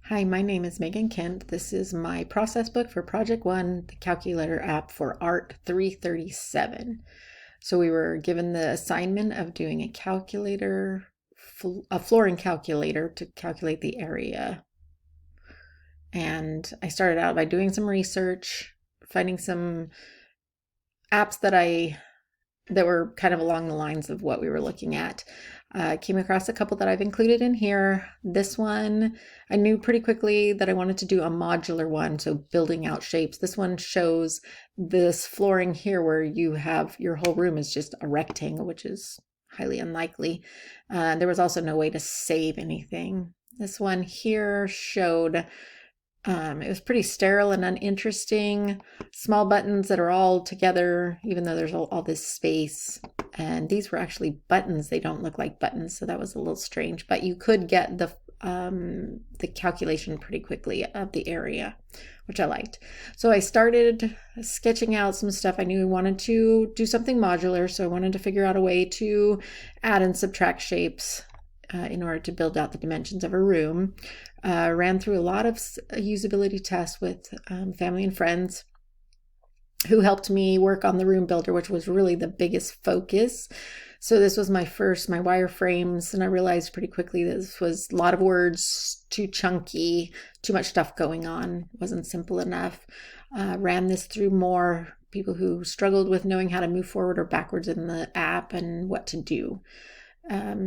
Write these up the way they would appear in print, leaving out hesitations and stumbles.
Hi, my name is Megan Kent. This is my process book for Project One, the calculator app for Art337. So we were given the assignment of doing a calculator, a flooring calculator to calculate the area. And I started out by doing some research, finding some apps that were kind of along the lines of what we were looking at. Came across a couple that I've included in here. This one, I knew pretty quickly that I wanted to do a modular one, so building out shapes. This one shows this flooring here where you have your whole room is just a rectangle, which is highly unlikely. There was also no way to save anything. This one here showed it was pretty sterile and uninteresting. Small buttons that are all together, even though there's all this space. And these were actually buttons. They don't look like buttons, so that was a little strange. But you could get the calculation pretty quickly of the area, which I liked. So I started sketching out some stuff. I knew I wanted to do something modular, so I wanted to figure out a way to add and subtract shapes in order to build out the dimensions of a room. Ran through a lot of usability tests with family and friends who helped me work on the room builder, which was really the biggest focus. So this was my wireframes, and I realized pretty quickly this was a lot of words, too chunky, too much stuff going on, wasn't simple enough. Ran this through more people who struggled with knowing how to move forward or backwards in the app and what to do.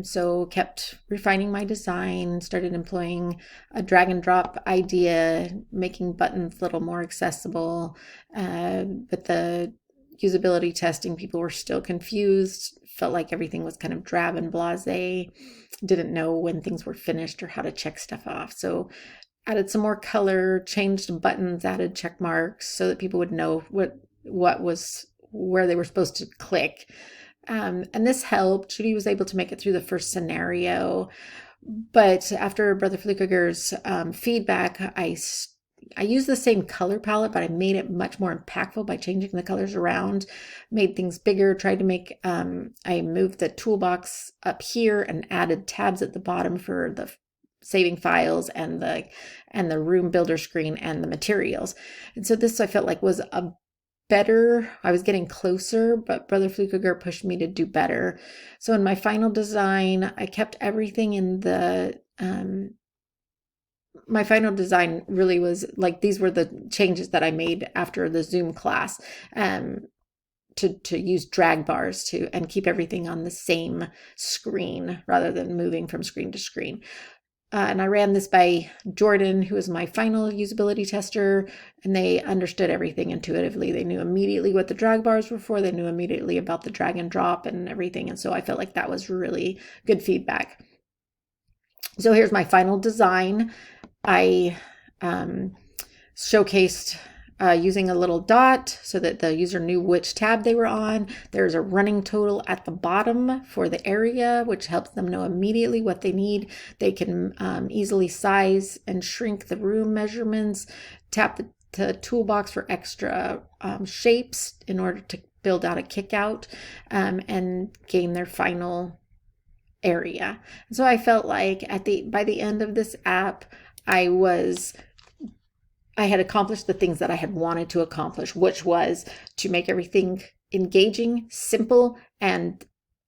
So kept refining my design, started employing a drag and drop idea, making buttons a little more accessible. But the usability testing, people were still confused, felt like everything was kind of drab and blasé, didn't know when things were finished or how to check stuff off. So added some more color, changed buttons, added check marks so that people would know where they were supposed to click. And this helped. Judy was able to make it through the first scenario. But after Brother Flukiger's feedback, I used the same color palette, but I made it much more impactful by changing the colors around, made things bigger, tried to make, I moved the toolbox up here and added tabs at the bottom for the saving files and the room builder screen and the materials. And so this I felt like was a better. I was getting closer, but Brother Flukiger pushed me to do better. So in my final design, I kept everything in the, my final design really was like, these were the changes that I made after the Zoom class, to use drag bars and keep everything on the same screen rather than moving from screen to screen. And I ran this by Jordan, who was my final usability tester, and they understood everything intuitively. They knew immediately what the drag bars were for. They knew immediately about the drag and drop and everything. And so I felt like that was really good feedback. So here's my final design. I showcased using a little dot so that the user knew which tab they were on. There's a running total at the bottom for the area, which helps them know immediately what they need. They can easily size and shrink the room measurements, tap the toolbox for extra shapes in order to build out a kick out, and gain their final area. So I felt like by the end of this app, I had accomplished the things that I had wanted to accomplish, which was to make everything engaging, simple, and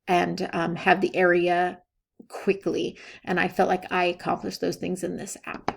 have the area quickly. And I felt like I accomplished those things in this app.